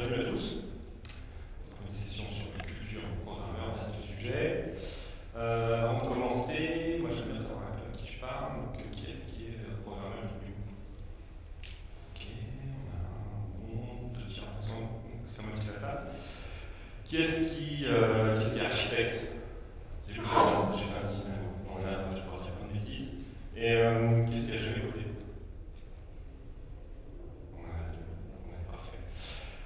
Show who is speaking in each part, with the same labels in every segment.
Speaker 1: bienvenue à tous. Une session sur la culture programmeur, vaste sujet. Avant de commencer, moi j'aimerais savoir un peu à qui je parle. Donc, qui est-ce qui est programmeur du coup? Ok, on a un bon, deux tiers, parce qu'on m'a dit la salle. Qui est-ce qui est architecte? C'est lui, j'ai fait un design. On a, je vais pouvoir dire plein de bêtises. Et qui est-ce qui a jamais codé?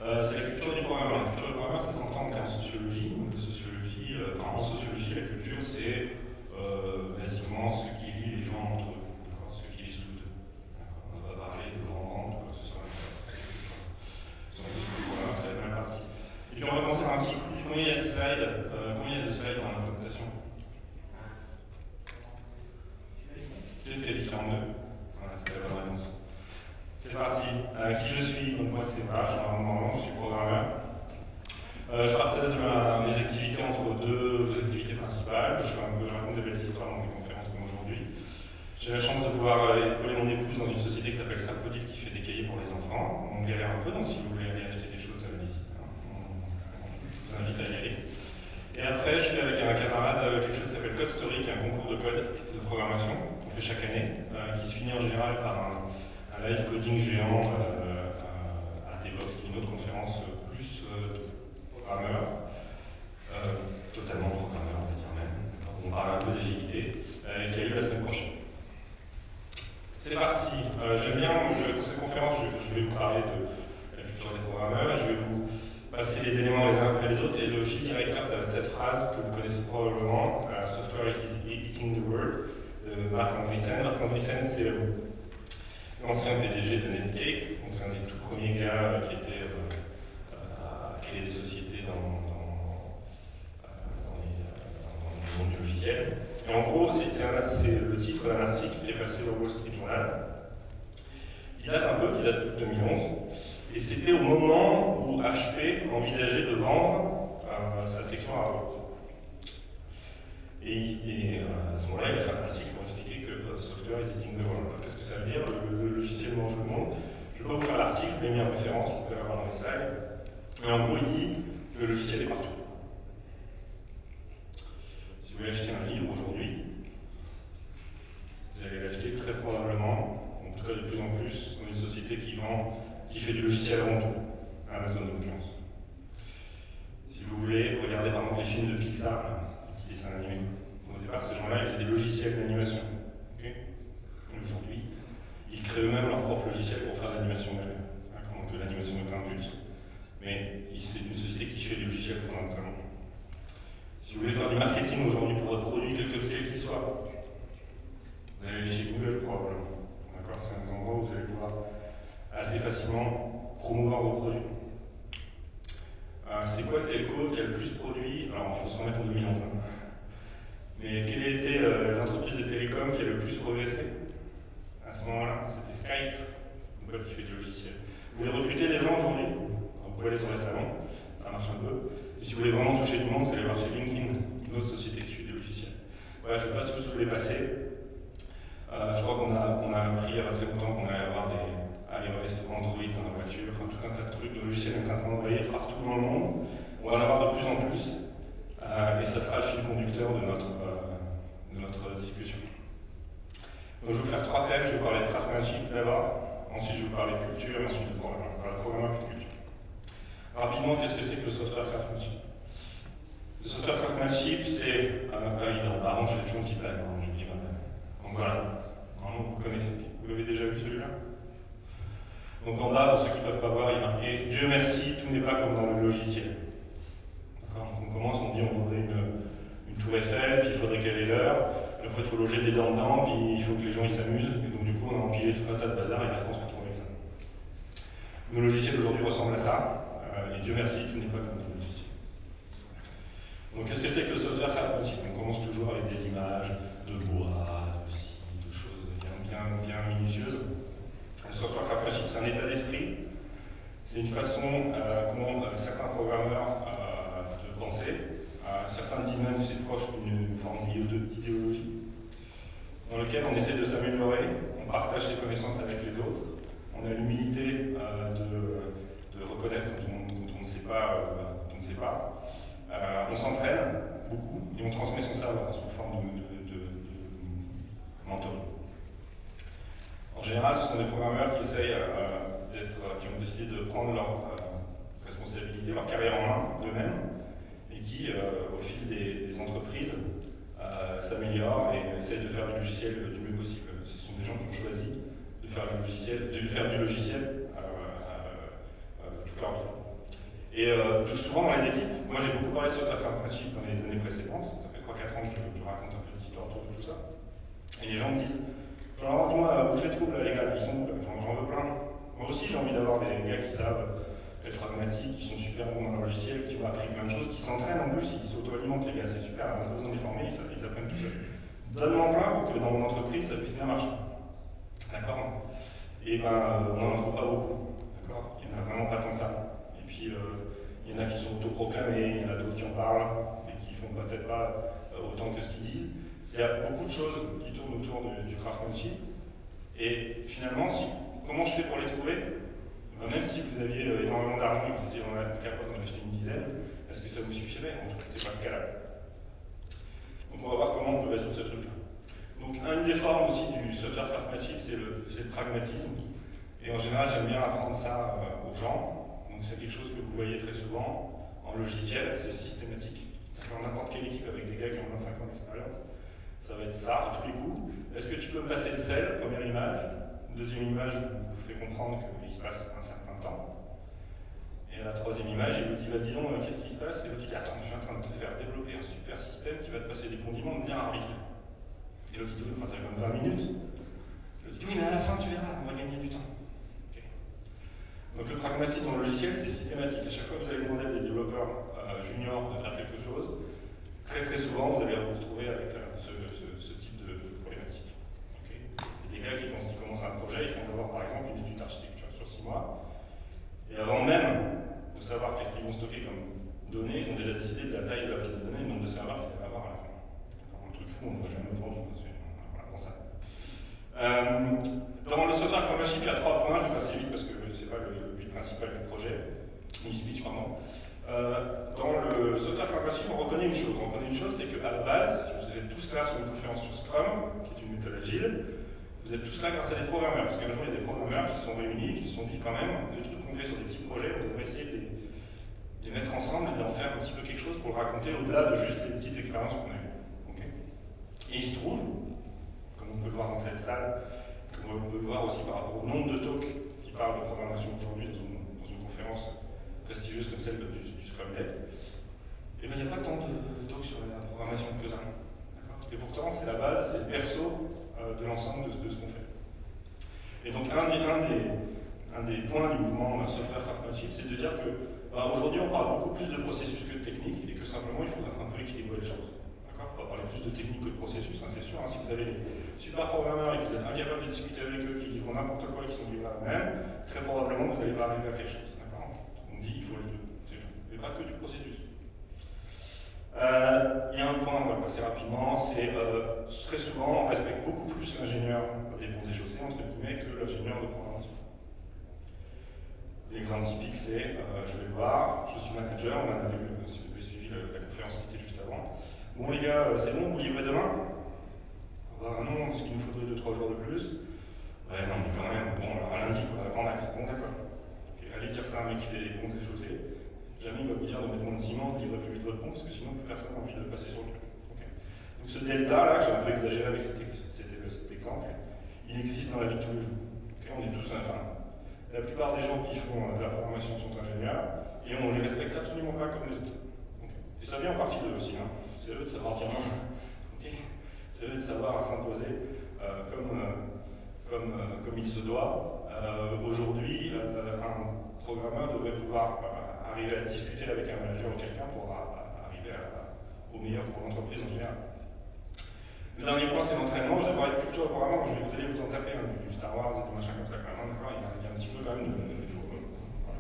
Speaker 1: C'est la culture du programmeur. La culture du programmeur, ça s'entend en termes de sociologie. Donc, en sociologie, la culture, c'est basiquement ce qui lie les gens entre eux, ce qui les soude. On va parler de grands ventes, quoi que ce soit. C'est la culture du programmeur, c'est la première partie. Et puis on va commencer par un petit quiz. Combien il y a de slides dans la présentation? C'est ce qui a dit 42. Voilà, c'était la bonne réponse. C'est parti. Qui je suis? Donc moi c'est je suis programmeur. Je partage mes activités entre deux activités principales. Je raconte des belles histoires dans des conférences comme aujourd'hui. J'ai la chance de pouvoir épauler mon épouse dans une société qui s'appelle Sapodil qui fait des cahiers pour les enfants. On galère un peu, donc si vous voulez aller acheter des choses, allez-y. Je vous invite à y aller. Et après, je fais avec un camarade quelque chose qui s'appelle Code Story, qui est un concours de code de programmation qu'on fait chaque année, qui se finit en général par un live coding géant à Devox, qui est une autre conférence plus programmeur, totalement programmeur, on va dire même. On parle un peu d'agilité, qui a lieu la semaine prochaine. C'est parti. J'aime bien cette conférence, je vais vous parler de la culture des programmeurs, je vais vous passer les éléments les uns après les autres, et le fil directeur, ça va être cette phrase que vous connaissez probablement, Software is eating the world, de Marc Andreessen. Marc Andreessen, c'est l'ancien PDG de Netscape, donc c'est un des tout premiers gars qui était à créer des sociétés dans le monde du logiciel. Et en gros, c'est le titre d'un article qui est passé au Wall Street Journal, qui date un peu, qui date de 2011, et c'était au moment où HP envisageait de vendre sa section hardware. Et à ce moment-là, il a fait un article pour expliquer que Software is eating the world. Qu'est-ce que ça veut dire? Le logiciel mange le monde. Je ne vais pas vous faire l'article, je vous l'ai mis en référence, vous pouvez l'avoir dans les slides. Mais en gros, il dit que le logiciel est partout. Si vous voulez acheter un livre aujourd'hui, vous allez l'acheter très probablement, en tout cas de plus en plus, dans une société qui fait du logiciel avant tout, Amazon en l'occurrence. Si vous voulez, regardez par exemple les films de Pixar, les petits dessins animés. Au départ, ces gens-là, ils faisaient des logiciels d'animation. Okay. Aujourd'hui, ils créent eux-mêmes leur propre logiciel pour faire de l'animation d'eux. Donc l'animation est un but. Mais c'est une société qui fait du logiciel fondamentalement. Si vous voulez faire du marketing aujourd'hui pour votre produit, quel qu'il soit, vous allez aller chez Google probablement. D'accord, c'est un endroit où vous allez pouvoir assez facilement promouvoir vos produits. C'est quoi le telco qui a le plus produit? Alors, il faut se remettre en 2011. Mais quelle a été l'entreprise de télécom qui a le plus progressé? À ce moment-là, c'était Skype, une boîte qui fait du logiciel. Vous voulez recruter des gens aujourd'hui? Vous pouvez aller sur les salons, ça marche un peu. Et si vous voulez vraiment toucher du monde, vous allez voir chez LinkedIn, une autre société qui fait des logiciels. Voilà, je ne sais pas si tous vous les passer. Je crois qu'on a appris il y a très longtemps qu'on allait avoir des iOS, Android dans la voiture, enfin tout un tas de trucs, de logiciels en train d'envoyer partout dans le monde. On va en avoir de plus en plus. Et ça sera le fil conducteur de notre discussion. Donc je vais vous faire trois thèmes, je vais parler de craftsmanship d'abord, ensuite je vais vous parler de culture, et ensuite de programme. Voilà, programme et culture. Rapidement, qu'est-ce que c'est que le software craftsmanship? Le software craftsmanship, c'est évident. Pardon, je fais toujours une petite blague, je dis ma blague. Donc voilà, normalement vous connaissez. Vous l'avez déjà vu celui-là? Donc en bas, pour ceux qui ne peuvent pas voir, il est marqué « Dieu merci, tout n'est pas comme dans le logiciel ». Donc on commence, on dit on voudrait une tour Eiffel, puis il faudrait qu'elle ait l'heure, puis après il faut loger des dents dedans, puis il faut que les gens s'amusent, et donc du coup on a empilé tout un tas de bazar et la France a trouvé ça. Nos logiciels aujourd'hui ressemblent à ça, et Dieu merci, tout n'est pas comme dans le logiciel. Donc qu'est-ce que c'est que le software craftsmanship? On commence toujours avec des images de bois, de scie, de choses bien minutieuses. Le software craftsmanship, c'est un état d'esprit, c'est une façon qu'ont certains programmeurs de penser. Certains disent même que c'est proche d'une forme d'idéologie, dans lequel on essaie de s'améliorer, on partage ses connaissances avec les autres, on a l'humilité de reconnaître quand on pas, on ne sait pas. On s'entraîne beaucoup et on transmet son savoir sous forme de mentoring. En général, ce sont des programmeurs qui essayent qui ont décidé de prendre leur responsabilité, leur carrière en main d'eux-mêmes, et qui, au fil des entreprises, s'améliorent et essayent de faire du logiciel du mieux possible. Ce sont des gens qui ont choisi de faire du logiciel toute leur vie. Et plus souvent dans les équipes, moi j'ai beaucoup parlé de software craftsmanship dans les années précédentes, ça fait 3-4 ans que je raconte un peu d'histoire autour de tout ça, et les gens me disent, genre, dis-moi, où je les trouve là, les gars, ils sont où? J'en veux plein. Moi aussi j'ai envie d'avoir des gars qui savent être pragmatiques, qui sont super bons dans le logiciel, qui ont appris plein de choses, qui s'entraînent en plus, ils s'auto-alimentent les gars, c'est super, on a besoin de les former, ils apprennent tout seuls. Donne-moi plein pour que dans mon entreprise ça puisse bien marcher. D'accord? Et ben, on n'en trouve pas beaucoup. D'accord? Il n'y en a vraiment pas tant que ça. Et puis, il y en a qui sont autoproclamés, il y en a d'autres qui en parlent, mais qui font peut-être pas autant que ce qu'ils disent. Il y a beaucoup de choses qui tournent autour du craftsmanship. Et finalement, comment je fais pour les trouver? Même si vous aviez énormément d'argent et que vous étiez capable d'en acheter une dizaine, est-ce que ça vous suffirait? En tout cas, c'est pas ce cas-là. Donc on va voir comment on peut résoudre ce truc-là. Donc une des formes aussi du software craftsmanship, c'est le pragmatisme. Et en général, j'aime bien apprendre ça aux gens. Donc c'est quelque chose que vous voyez très souvent en logiciel, c'est systématique. Dans n'importe quelle équipe avec des gars qui ont 25 ans d'expérience, ça va être ça à tous les coups. Est-ce que tu peux me passer celle, première image? Deuxième image vous fait comprendre qu'il se passe un certain temps. Et à la troisième image, il vous dit, bah, dis donc, qu'est-ce qui se passe? Et l'autre dit, attends, je suis en train de te faire développer un super système qui va te passer des condiments de manière arbitraire. Et l'autre dit, enfin, ça fait comme 20 minutes. L'autre dit, oui, mais à la fin, tu verras, on va gagner du temps. Okay. Donc le pragmatisme dans le logiciel, c'est systématique. À chaque fois que vous allez demander à des développeurs juniors de faire quelque chose, très souvent, vous allez vous retrouver avec ce type de problématique. Okay. C'est des gars qui commencent un projet, ils font d'abord, par exemple, une étude d'architecture sur 6 mois. Et avant même de savoir qu'est-ce qu'ils vont stocker comme données, ils ont déjà décidé de la taille de la base de données, le nombre de serveurs qu'ils allaient avoir à la fin. Un truc fou, on ne voit jamais aujourd'hui. Voilà pour ça. Dans le software craftsmanship, il y a 3 points, je vais passer vite parce que ce n'est pas le but principal du projet, ni speech, pardon. Dans le software craftsmanship, on reconnaît une chose. On reconnaît une chose, c'est qu'à la base, vous êtes tous là sur une conférence sur Scrum, qui est une méthode agile. Vous êtes tous là grâce à des programmeurs, parce qu'un jour il y a des programmeurs qui se sont réunis, qui se sont dit quand même, les trucs qu'on fait sur des petits projets, on devrait essayer de les mettre ensemble et d'en faire un petit peu quelque chose pour le raconter au-delà de juste les petites expériences qu'on a eues. Okay. Et il se trouve, comme on peut le voir dans cette salle, comme on peut le voir aussi par rapport au nombre de talks qui parlent de programmation aujourd'hui dans une conférence prestigieuse comme celle du Scrum Day, et bien il n'y a pas tant de talks sur la programmation que ça. Et pourtant, c'est la base, c'est le perso de l'ensemble de ce qu'on fait. Et donc un des points du mouvement software craftsmanship, c'est de dire que aujourd'hui on parle beaucoup plus de processus que de technique et que simplement il faut un peu équilibrer les choses. D'accord? Il faut pas parler plus de technique que de processus, hein, c'est sûr. Hein, si vous avez des super programmeurs et que vous êtes incapable de discuter avec eux, qui livrent n'importe quoi et qui sont livrés à eux-mêmes, très probablement vous n'allez pas arriver à quelque chose. On dit il faut les deux, mais pas que du processus. Il y a un point, on va le passer rapidement, c'est très souvent on respecte beaucoup plus l'ingénieur des ponts et chaussées, entre guillemets, que l'ingénieur de programmation. L'exemple typique c'est, je vais le voir, je suis manager, on en a vu, si vous avez suivi la conférence qui était juste avant. Bon les gars, c'est bon, vous livrez demain? Non, parce qu'il nous faudrait 2-3 jours de plus. Ouais, non, mais quand même, bon, alors à lundi, quoi, grand max, bon d'accord. Okay, allez dire ça à un mec qui fait des ponts et chaussées. Jamais il va vous dire de mettre moins de ciment, de livrer plus vite votre pont, parce que sinon plus personne n'a envie de passer sur le truc. Okay. Donc ce delta-là, j'ai un peu exagéré avec cet exemple, il existe dans la vie de tous les jours. Okay. On est tous, enfin, la plupart des gens qui font de la formation sont ingénieurs, et on ne les respecte absolument pas comme les autres. Okay. Et ça vient en partie d'eux aussi, hein. C'est eux de savoir dire non. Okay. C'est eux de savoir s'imposer comme il se doit. Aujourd'hui, un programmeur devrait pouvoir arriver à discuter avec un manager ou quelqu'un pour arriver au meilleur pour l'entreprise en général. Le dernier point, c'est l'entraînement. Je vais parler de culture apparemment, vous allez vous en taper, hein, du Star Wars et du machin comme ça quand même, d'accord, il y a un petit peu quand même de voilà.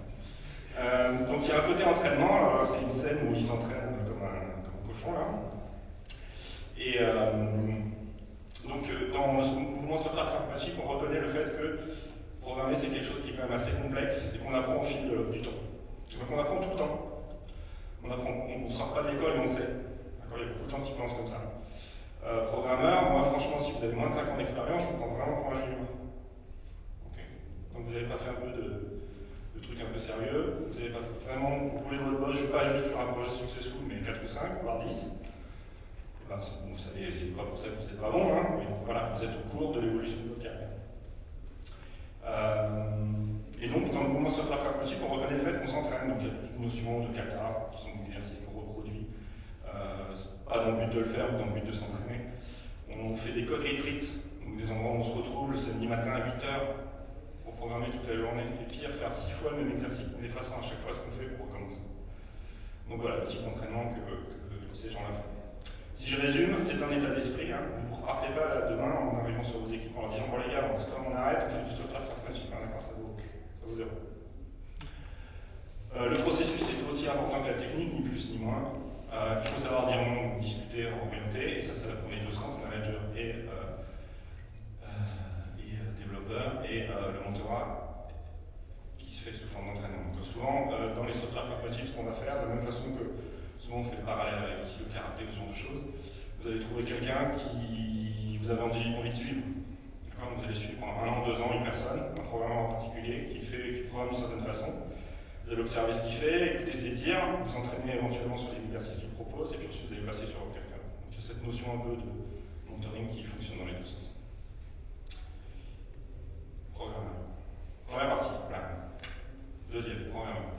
Speaker 1: Donc il y a un côté entraînement, c'est une scène où il s'entraîne comme un cochon là. Et donc dans le mouvement software craftsmanship, on reconnaît le fait que programmer c'est quelque chose qui est quand même assez complexe et qu'on apprend au fil du temps. Donc on apprend tout le temps. On ne sort pas de l'école et on sait. Il y a beaucoup de gens qui pensent comme ça. Programmeur, moi franchement, si vous avez moins de 5 ans d'expérience, je vous prends vraiment pour un junior. Okay. Donc vous n'avez pas fait un peu de trucs un peu sérieux, vous n'avez pas vraiment roulé votre boss, je ne suis pas juste sur un projet successful, mais 4 ou 5, voire 10. Et ben, vous savez, c'est pas pour ça que vous n'êtes pas bon, hein, mais voilà, vous êtes au cours de l'évolution de votre carrière. Et donc, dans le mouvement software craft, on reconnaît le fait qu'on s'entraîne, donc il y a plus de notions de kata, qui sont des exercices qu'on reproduit, pas dans le but de le faire, mais dans le but de s'entraîner. On fait des code retreats, donc des endroits où on se retrouve le samedi matin à 8h pour programmer toute la journée, et pire, faire 6 fois le même exercice, en effaçant à chaque fois ce qu'on fait pour recommencer. Donc voilà, le type d'entraînement que ces gens-là font. Si je résume, c'est un état d'esprit, hein. Vous ne repartez pas là, demain en arrivant sur vos équipes en leur disant bon les gars, comme on arrête, on fait du software craftsmanship, hein, d'accord, ça vaut zéro. Le processus est aussi important que la technique, ni plus ni moins. Il faut savoir dire non, discuter, orienter, et ça va pour les deux sens, manager et développeur, et le mentorat qui se fait sous forme d'entraînement. Donc souvent, dans les software craftsmanship, ce qu'on va faire, de la même façon que souvent on fait le parallèle avec aussi le karaté ou ce genre de choses, vous allez trouver quelqu'un qui vous avez envie de suivre. Vous allez suivre pendant 1 an, 2 ans une personne, un programme en particulier, qui programme d'une certaine façon. Vous allez observer ce qu'il fait, écouter ses dires, vous entraîner éventuellement sur les exercices qu'il propose, et puis ensuite vous allez passer sur quelqu'un. Donc il y a cette notion un peu de mentoring qui fonctionne dans les deux sens. Programmeur. Première partie, là. Deuxième, programmeur.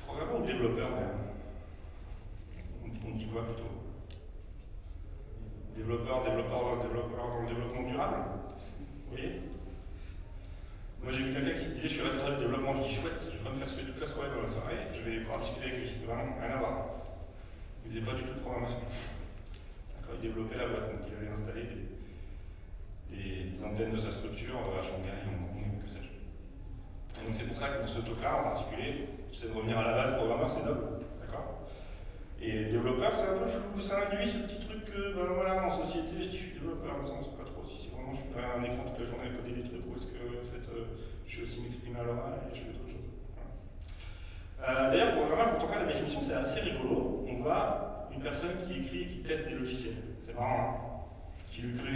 Speaker 1: Programmeur ou développeur, on dit quoi plutôt? Développeur dans le développement durable? Vous voyez? Moi j'ai vu quelqu'un qui se disait je suis responsable du développement, je dis chouette, je vais me faire suer toute la soirée dans la soirée, je vais pouvoir discuter avec lui, vraiment rien à voir. Il ne faisait pas du tout de programmation. D'accord, il développait la boîte, donc il avait installé des antennes de sa structure à Shanghai, Hong Kong, que sais-je. Donc c'est pour ça que pour ce talk-là en particulier, c'est de revenir à la base, programmeur c'est noble, d'accord? Et développeur c'est un peu chelou, ça induit ce petit truc que, ben voilà, en société je dis je suis développeur, mais ça on ne sait pas trop si vraiment je suis derrière un écran toute la journée à coder des trucs, ou est-ce que en fait, je vais aussi m'exprimer à l'oral et je fais d'autres choses. Voilà. D'ailleurs, programmeur, quand on regarde la définition, c'est assez rigolo. On voit une personne qui écrit et qui teste des logiciels. C'est marrant, hein? Qui l'eût cru?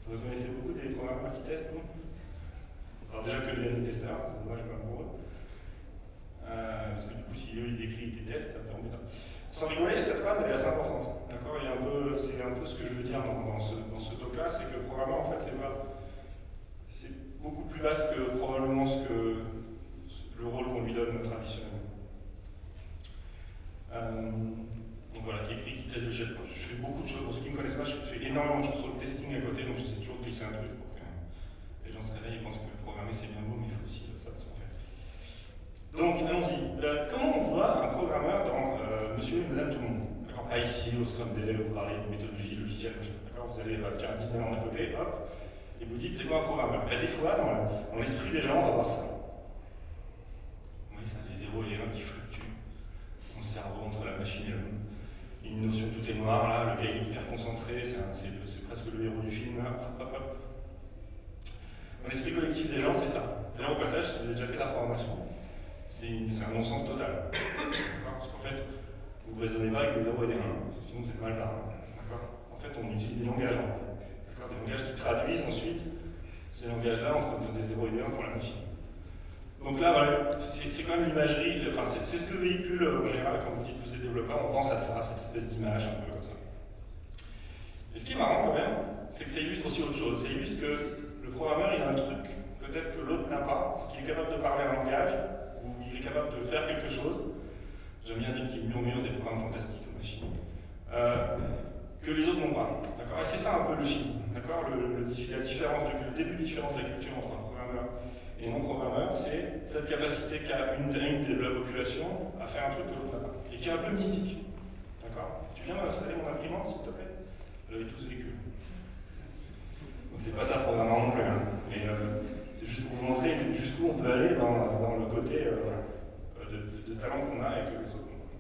Speaker 1: Vous connaissez beaucoup des programmeurs qui testent, non? Alors déjà que des testeurs, c'est dommage quand même pour eux. Parce que du coup, si eux ils écrivent des tests, ça fait embêtant. Sans rigoler, cette phrase elle est assez importante. D'accord? C'est un peu ce que je veux dire dans ce talk-là, c'est que le programmeur, en fait, c'est beaucoup plus vaste que probablement le rôle qu'on lui donne traditionnellement. Donc voilà, qui écrit, qui teste, je fais beaucoup de choses. Pour ceux qui ne me connaissent pas, je fais énormément de choses sur le testing à côté, donc j'essaie toujours de glisser un truc pour que les gens se réveillent et pensent que programmer c'est bien beau, mais il faut aussi ça ce qu'on fait. Donc allons-y. Comment on voit un programmeur dans Monsieur et Madame Tout le Monde? D'accord, pas ici, au Scrum Day, vous parlez de méthodologie logicielle, d'accord, vous allez faire un Disneyland à côté, hop, et vous dites c'est quoi un programmeur? Des fois, dans l'esprit des gens, on va voir ça. Oui, ça, les 0 et les 1 qui fluctuent. Mon cerveau entre la machine et l'homme. Une notion tout est noir, là, le gars est hyper concentré, c'est presque le héros du film, là, hop, hop, hop. Dans l'esprit collectif des gens, c'est ça. D'ailleurs, au passage, si vous avez déjà fait la programmation, c'est un non-sens total. Parce qu'en fait, vous ne raisonnez pas avec des 0 et des 1, sinon vous êtes mal barré. En fait, on utilise des langages, des langages qui traduisent ensuite ces langages-là entre des 0 et des 1 pour la machine. Donc là, voilà, c'est quand même l'imagerie, enfin, c'est ce que véhicule en général quand vous dites que vous êtes développeur, on pense à ça, cette espèce d'image un peu comme ça. Et ce qui est marrant quand même, c'est que ça illustre aussi autre chose. Ça illustre que le programmeur, il a un truc, peut-être que l'autre n'a pas, c'est qu'il est capable de parler un langage, ou il est capable de faire quelque chose. J'aime bien dire qu'il murmure des programmes fantastiques aux machines, que les autres n'ont pas. Et c'est ça un peu le schisme. La différence, le début de différence de la culture entre un programmeur et non-programmeur, c'est cette capacité qu'a une de la population à faire un truc que l'autre n'a pas. Et qui est un peu mystique. D'accord? Tu viens d'installer mon imprimante, s'il te plaît? Vous l'avez tous vécu. C'est pas ça le programmeur non plus, hein. Mais c'est juste pour vous montrer jusqu'où on peut aller dans le côté de talent qu'on a et que les autres n'ont pas.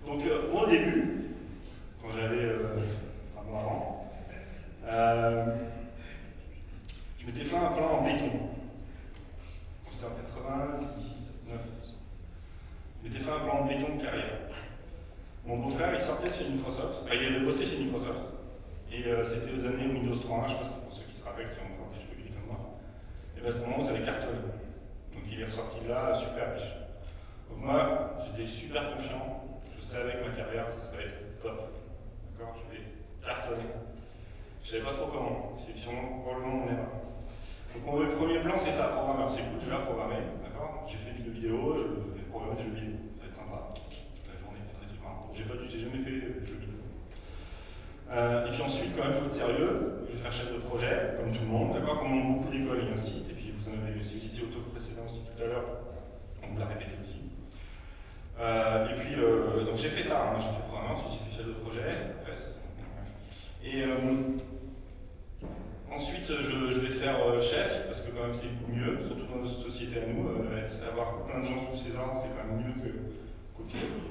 Speaker 1: Donc moi au début, quand j'avais, enfin moi avant, Je m'étais fait un plan en béton. C'était en 99. Je m'étais fait un plan en béton de carrière. Mon beau-frère, il sortait de chez Microsoft. Enfin, il avait bossé chez Microsoft. Et c'était aux années Windows 3.1, je pense que pour ceux qui se rappellent, qui ont encore des cheveux gris comme moi. Et à ce moment, ça avait cartonné. Donc il est ressorti de là, super riche. Donc moi, j'étais super confiant. Je savais que ma carrière, ça serait top. D'accord? Je vais cartonner. Je savais pas trop comment. C'est sûrement probablement mon erreur. Donc mon premier plan, c'est ça, programmeur. C'est cool, je vais programmer. D'accord? J'ai fait du jeu vidéo, je vais programmer des jeux vidéo. Ça va être sympa. Toute la journée, faire des trucs marrants. J'ai jamais fait de jeux vidéo. Et puis ensuite, quand même, il faut être sérieux. Je vais faire chef de projet, comme tout le monde, d'accord? Comme beaucoup d'écoles, il y a un site. Et puis vous en avez aussi cité au talk précédent aussi tout à l'heure. On vous l'a répété aussi. Donc j'ai fait ça, hein. J'ai fait programmeur, ensuite j'ai fait chef de projet. Et ensuite, je vais faire chef, parce que quand même c'est mieux, surtout dans notre société à nous. Avoir plein de gens sous ses ordres, c'est quand même mieux qu'autre chose.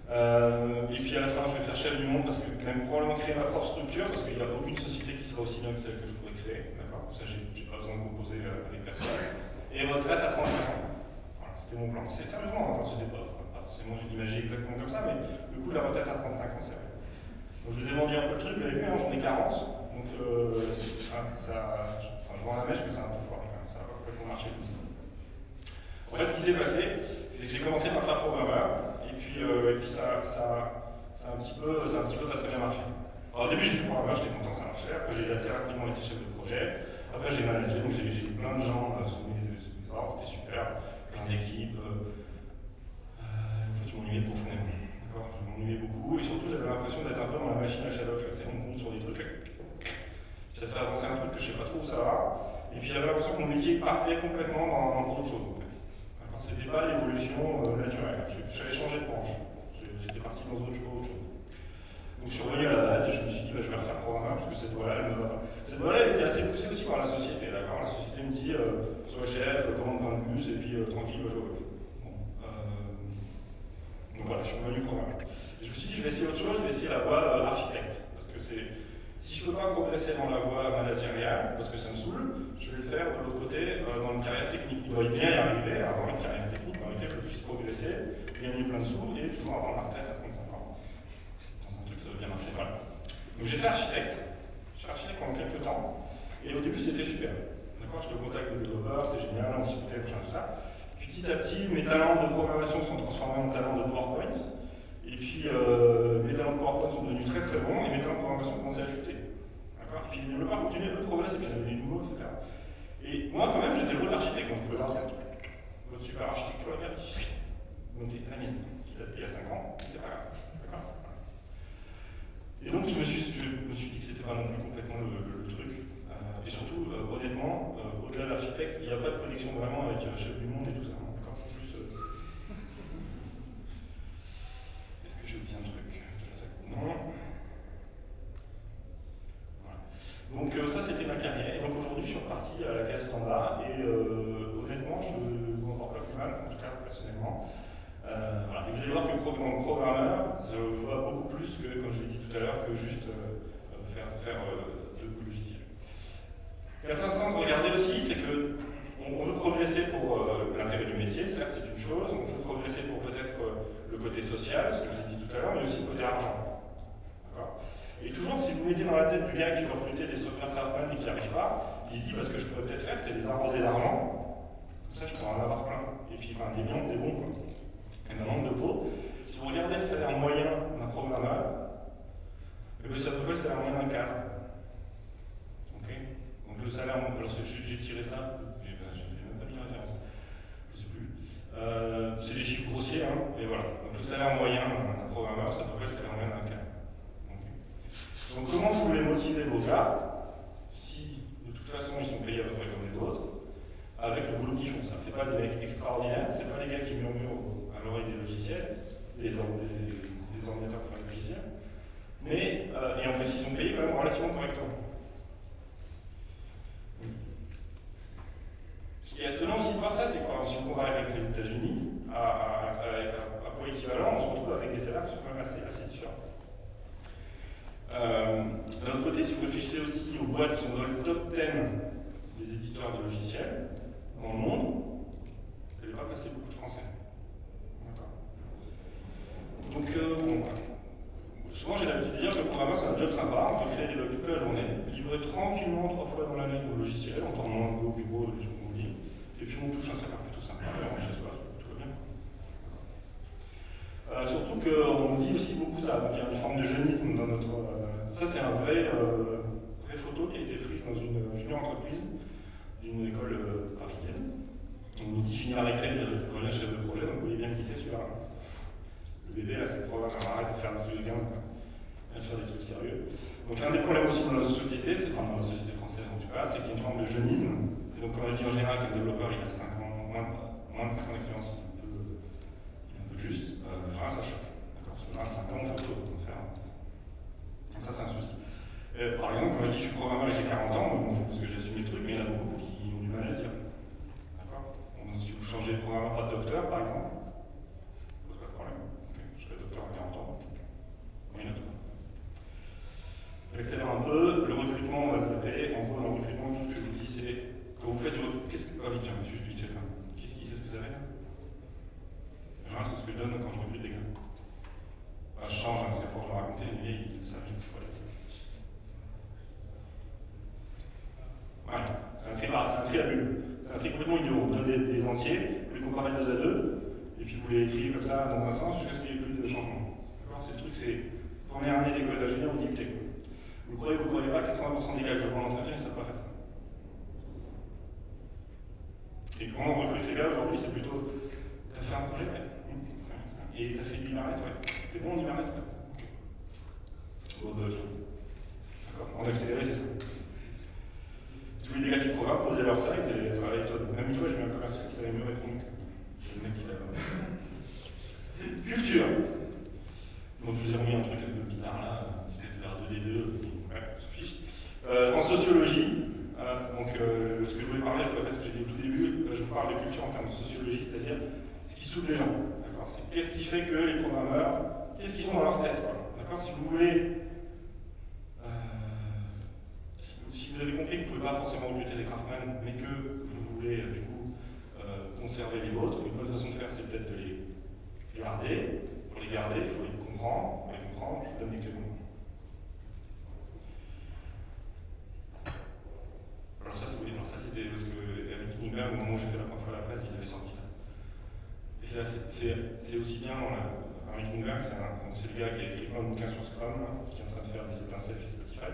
Speaker 1: Et puis à la fin, je vais faire chef du monde parce que quand même probablement créer ma propre structure parce qu'il n'y a aucune société qui sera aussi bien que celle que je pourrais créer. D'accord? Ça, j'ai pas besoin de composer avec personne. Et retraite à 35 ans. Voilà, c'était mon plan. C'est sérieusement, enfin, c'était pas forcément j'ai imaginé exactement comme ça, mais du coup, la retraite à 35 ans, c'est vrai. Donc je vous ai vendu un peu le truc, vous avez vu, hein, j'en ai 40. Donc je vends la mèche, mais c'est un peu foiré quand même. Ça va pas complètement marcher comme ça. En fait, ce qui s'est passé, c'est que j'ai commencé par faire programmeur. Et puis ça a un petit peu pas très bien marché. Alors, au début, j'ai fait programmeur, j'étais content, ça marchait. Après, j'ai assez rapidement été chef de projet. Après, j'ai managé, donc j'ai eu plein de gens sous mes ordres, c'était super. Plein d'équipes. Je m'ennuyais profondément. D'accord? Je m'ennuyais beaucoup. Et surtout, j'avais l'impression d'être un peu dans la machine à Sherlock. C'est on compte sur des trucs. Ça fait avancer un truc que je sais pas trop où ça va. Et puis, j'avais l'impression que mon métier partait complètement dans autre chose. C'était pas l'évolution naturelle. J'allais changer de branche. J'étais parti dans autre chose. Donc je suis revenu à la base et je me suis dit, bah, je vais refaire programmeur parce que cette voie-là, elle était assez poussée aussi par la société. D'accord? La société me dit, sois chef, commande plein de bus et puis tranquille, va jouer au golf. Bon, donc voilà, je suis revenu programmeur. Et je me suis dit, je vais essayer autre chose, je vais essayer la voie architecte. Parce que si je ne peux pas progresser dans la voie managériale, parce que ça me saoule, je vais le faire de l'autre côté dans une carrière technique. Il doit bien y arriver à avoir une carrière technique dans laquelle je puisse progresser, gagner plein de sous et toujours avoir ma retraite à 35 ans. Dans un truc, ça doit bien marcher. Voilà. Donc j'ai fait architecte. J'ai fait architecte pendant quelques temps. Et au début, c'était super. D'accord? J'étais au contact de développeurs, c'était génial, on discutait, tout ça. Puis petit à petit, mes talents de programmation sont transformés en talents de PowerPoint. Et puis mes talents de PowerPoint sont devenus très très bons et mes talents de programmation commençaient à chuter. D'accord? Et puis les développeurs continuaient de progresser, puis il y en avait des nouveaux, etc. Et moi, quand même, j'étais le rôle d'architecte, donc je pouvais leur dire votre super architecture, regarde, montez la mienne, qui date d'il y a 5 ans, c'est pas grave. D'accord? Et donc, je me suis dit que c'était pas non plus complètement le truc. Et surtout, honnêtement, au-delà de l'architecte, il n'y a pas de connexion vraiment avec le chef du monde et tout ça. D'accord? C'est plus. Est-ce que j'ai oublié un truc? Non. Donc ça c'était ma carrière, et donc aujourd'hui je suis reparti à la case d'en bas, et honnêtement je m'en porte pas plus mal, en tout cas personnellement. Voilà. Et vous allez voir que en programmeur, je vois beaucoup plus que, comme je l'ai dit tout à l'heure, que juste faire de logiciels. Ce qui est intéressant de regarder aussi, c'est qu'on veut progresser pour l'intérêt du métier, certes c'est une chose, on veut progresser pour peut-être le côté social, ce que je vous ai dit tout à l'heure, mais aussi le côté argent. Et toujours, si vous mettez dans la tête du gars qui veut recruter des software craftsmen et qui n'y arrive pas, il se dit, ce que je pourrais peut-être faire, c'est les arroser d'argent. Comme ça, je pourrais en avoir plein. Et puis, enfin, des bons, quoi. Et un nombre de pots. Si vous regardez le salaire moyen d'un programmeur, c'est à peu près le salaire moyen d'un cadre. Ok? Donc, le salaire, alors j'ai tiré ça, j'ai même pas mis la référence. Je ne sais plus. C'est des chiffres grossiers, hein, et voilà. Donc, le salaire moyen d'un programmeur, c'est à peu près le salaire moyen d'un cadre. Donc comment vous voulez motiver vos gars, si de toute façon ils sont payés à peu près comme les autres, avec le boulot qu'ils font? Ça ne fait pas des mecs extraordinaires, ce n'est pas des gars qui murmurent à l'oreille des logiciels, des ordinateurs pour les logiciels, mais et en plus ils sont payés quand même relativement correctement. Ce qui est étonnant aussi de voir ça, c'est que si on compare avec les États-Unis, à poids équivalent, on se retrouve avec des salaires qui sont quand même assez différents. D'un autre côté, si vous réfléchissez aussi aux boîtes qui sont dans le top 10 des éditeurs de logiciels dans le monde, il n'y avait pas passé beaucoup de français. Donc, bon, souvent j'ai l'habitude de dire que le programmeur c'est un job sympa, on peut créer des bugs toute la journée, livrer tranquillement 3 fois dans l'année au logiciel, en tournant un peu au bureau, des choses qu'on dit, et puis on touche un salaire plutôt sympa, et on chez soi, tout va bien. Surtout qu'on dit aussi beaucoup ça, donc il y a une forme de jeunisme dans notre... ça c'est un vraie photo qui a été prise dans une junior entreprise d'une école parisienne. On nous dit finir à l'écrit, revient chef de projet, donc vous voyez bien qui c'est celui-là. Le bébé, là, c'est le programme, arrête de faire des trucs de gain, de faire des trucs sérieux. Donc un des problèmes aussi dans notre société, enfin dans la société française en tout cas, c'est qu'il y a une forme de jeunisme. Et donc quand je dis en général qu'un développeur il a 5 ans, moins de 5 ans d'expérience, il est un peu juste, en général ça choque. D'accord. Parce que là, 5 ans, on fait autre chose. Donc ça c'est un souci. Par exemple, quand je dis je suis programmeur et j'ai 40 ans, moi, parce que j'assume les trucs, mais il y en a beaucoup qui ont du mal à le dire. D'accord. Si vous changez de programmeur à docteur, par exemple, pose pas de problème. Okay. Je serai docteur à 40 ans. Oui, une autre. J'accélère un peu. Le recrutement, on va s'appeler. En gros, dans le recrutement, tout ce que je vous dis, c'est quand vous faites du recrutement. Ah oui, tiens, juste vite fait. Qu'est-ce qui sait ce que ça fait? En général, c'est ce que je donne quand je recrute des gars. Bah, je change, hein, c'est fort de le raconter, mais ça vient tout voilà. C'est un tri à bulles. C'est un tri complètement idiot. Vous donnez des entiers, vous les comparez 2 à 2, et puis vous les triez comme ça dans un sens jusqu'à ce qu'il n'y ait plus de changement. C'est le truc, c'est première année d'école d'ingénieur, on dit que vous croyez pas, 80% des gars que je vois en entretien, ils ne savent pas faire ça. Et comment on recrute les gars aujourd'hui, c'est plutôt t'as fait un projet, ouais. Et t'as fait de l'Ibernet, ouais. T'es bon en Ibernet, ouais. Ok. Bon, bah, d'accord. En accéléré, c'est ça. Si vous voulez des gars qui programment, posez leur site et travaillez avec toi. Même une fois, j'ai eu un commercial qui savait mieux répondre que le mec qui l'a. Culture. Donc je vous ai remis un truc un peu bizarre là, c'est vers 2D2, ouais, on se fiche. En sociologie, donc ce que je voulais parler, je répète ce que j'ai dit au tout début, je vous parle de culture en termes de sociologie, c'est-à-dire ce qui soude les gens. C'est qu'est-ce qui fait que les programmeurs, qu'est-ce qu'ils ont dans leur tête, d'accord. Si vous voulez. Si vous avez compris que vous ne pouvez pas forcément recruter des craftsmen, mais que vous voulez du coup conserver les vôtres, une bonne façon de faire, c'est peut-être de les garder. Pour les garder, il faut les comprendre. Pour les comprendre, je vous donne des clés. Alors ça, c'était parce que avec Kinberg, au moment où j'ai fait la première fois la presse, il avait sorti ça. C'est aussi bien avec Kinberg, c'est le gars qui a écrit plein de bouquins sur Scrum, là, qui est en train de faire des étincelles chez Spotify.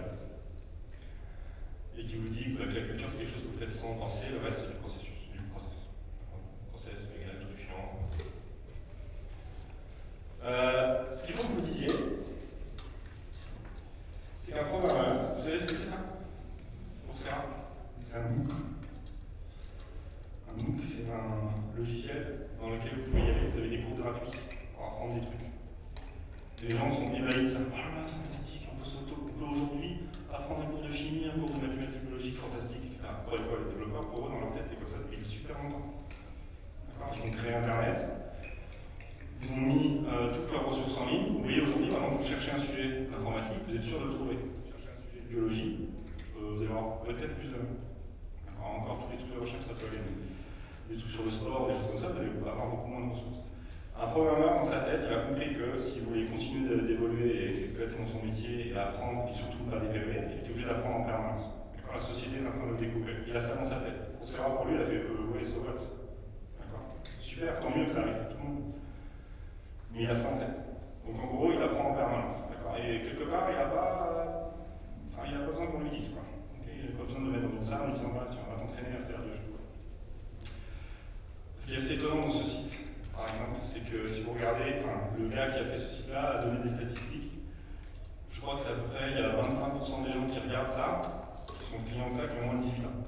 Speaker 1: Et qui vous dit que la culture, c'est quelque chose que vous faites sans penser, le reste, c'est du processus. Process égal tout chiant. Ce qu'il faut que vous disiez, c'est qu'un programmeur, vous savez ce que c'est ça? Pour ça, c'est un MOOC. Un MOOC, c'est un logiciel dans lequel vous pouvez y aller, vous avez des cours gratuits pour apprendre des trucs. Les gens sont ébahis, ça. Oh là là, c'est fantastique, on peut aujourd'hui apprendre un cours de chimie, un cours de mathématiques logiques fantastique, etc. Pour les développeurs, pour eux, dans leur tête, c'est comme ça depuis super longtemps. Ils ont créé Internet, ils ont mis toutes leurs ressources en ligne. Vous voyez, aujourd'hui, par exemple, vous cherchez un sujet d'informatique, vous êtes sûr de le trouver. Vous cherchez un sujet de biologie, vous allez avoir peut-être plus de... Encore tous les trucs de recherche, ça peut aller. Des trucs sur le sport, des choses comme ça, vous allez avoir beaucoup moins de ressources. Un programmeur, dans sa tête, il a compris que si vous voulez continuer d'évoluer et s'éclater dans son métier et apprendre, et surtout pas développer, il était obligé d'apprendre en permanence. La société est en train de le découvrir. Il a ça dans sa tête. Pour savoir pour lui, il a fait ouais, so what. D'accord. Super, tant mieux que ça arrive à tout le monde. Mais il a ça en tête. Donc en gros, il apprend en permanence. D'accord. Et quelque part, il n'a pas. Il n'a pas besoin qu'on lui dise, quoi. Okay, il n'a pas besoin de le mettre dans une salle en lui disant voilà, tiens, on va t'entraîner à faire des jeux. Ce qui est assez étonnant dans ce site, par exemple, c'est que si vous regardez, le gars qui a fait ce site-là a donné des statistiques. Je crois que c'est à peu près, il y a 25% des gens qui regardent ça. Son client ça qui a moins de 18 ans.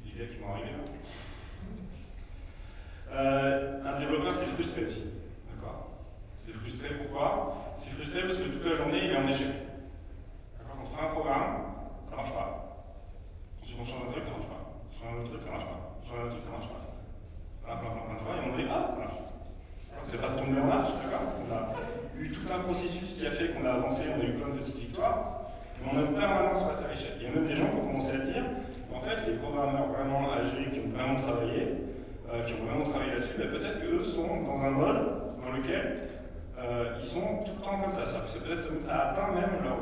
Speaker 1: Les gars qui vont arriver là. Un développeur c'est frustré aussi. D'accord. C'est frustré pourquoi? C'est frustré parce que toute la journée il est en échec. D'accord. Quand on fait un programme, ça marche pas. Si on change un truc, ça marche pas. On change un autre truc, ça marche pas. On change un autre truc, ça marche pas. Plein de fois, et on dit ah ça marche. C'est pas de tomber en marche, d'accord. On a eu tout un processus qui a fait qu'on a avancé, on a eu plein de petites victoires. Mais on a une permanence face à l'échec. Il y a même des gens qui ont commencé programmeurs vraiment âgés qui ont vraiment travaillé là-dessus, mais peut-être qu'eux sont dans un mode dans lequel ils sont tout le temps comme ça. Ça atteint même leur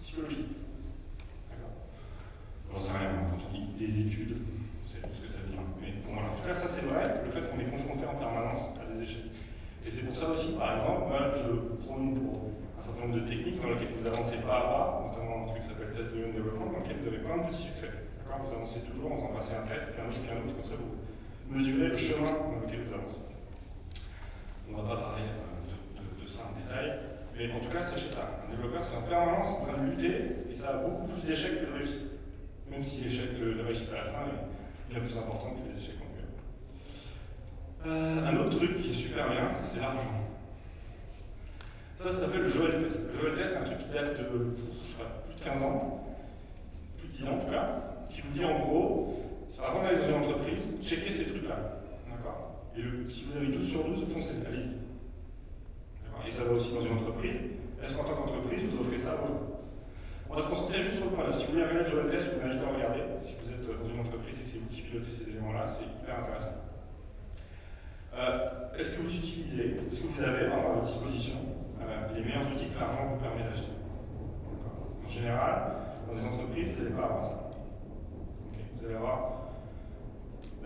Speaker 1: psychologie. D'accord. J'en sais rien, quand on dit des études, c'est tout ce que ça veut dire. Mais bon, voilà. En tout cas, ça c'est vrai, le fait qu'on est confronté en permanence à des échecs. Et c'est pour ça aussi, par exemple, moi je prône pour un certain nombre de techniques dans lesquelles vous avancez pas à pas, notamment un truc qui s'appelle test driven development, dans lequel vous avez plein de petits succès. Vous avancez toujours en faisant passer un test, puis un autre, comme ça vous mesurez le chemin dans lequel vous avancez. On ne va pas parler de ça en détail, mais en tout cas, sachez ça. Un développeur, c'est en permanence en train de lutter, et ça a beaucoup plus d'échecs que de réussites. Même si la réussite à la fin est bien plus importante que les échecs en lui. Un autre truc qui est super bien, c'est l'argent. Ça s'appelle le Joel Test. Le Joel Test, c'est un truc qui date de plus de 15 ans, plus de 10 ans en tout cas, qui vous dit en gros, avant d'aller dans une entreprise, checkez ces trucs-là. D'accord. Et si vous avez 12 sur 12, foncez, allez-y. Et ça va aussi dans une entreprise. Est-ce qu'en tant qu'entreprise, vous offrez ça à vos gens? On va se concentrer juste sur le point là. Si vous voulez regarder le Joel Test, je vous invite à regarder. Si vous êtes dans une entreprise et c'est vous qui pilotez ces éléments-là, c'est hyper intéressant. Est-ce que vous utilisez, est-ce que vous avez à votre disposition les meilleurs outils que l'argent vous permet d'acheter? En général, dans des entreprises, vous n'allez pas avoir ça. Okay. Vous allez avoir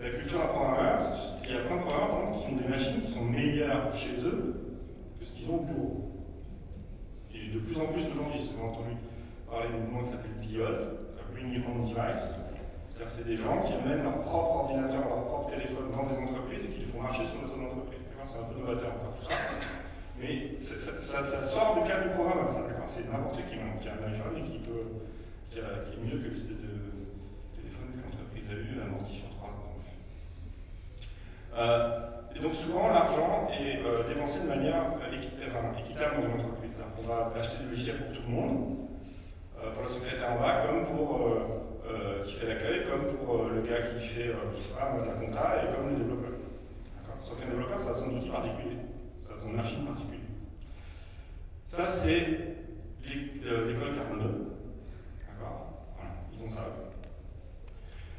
Speaker 1: la culture d'un programmeur. Il y a plein de programmeurs qui ont des machines qui sont meilleures chez eux que ce qu'ils ont au bureau. Et de plus en plus aujourd'hui, vous avez entendu parler d'un mouvement qui s'appelle BIOD, Bring Your Own Device. C'est-à-dire que c'est des gens qui amènent leur propre ordinateur, leur propre téléphone dans des entreprises et qui les font marcher sur notre entreprise. C'est un peu novateur encore tout ça. Mais ça sort du cadre du programme. C'est n'importe qui maintenant qui a un iPhone et qui est mieux que l'espèce de téléphone que l'entreprise a eu, amorti sur 3 ans. Et donc souvent, l'argent est dépensé de manière équitable dans une entreprise. On va acheter des logiciels pour tout le monde, pour la secrétaire en bas, comme pour qui fait l'accueil, comme pour le gars qui fait, je sais pas, de la compta, et comme le développeur. Sauf qu'un développeur, ça a besoin d'outils particuliers, ça a besoin de machines particulières. Ça, c'est l'école 42. D'accord. Voilà, ils ont ça.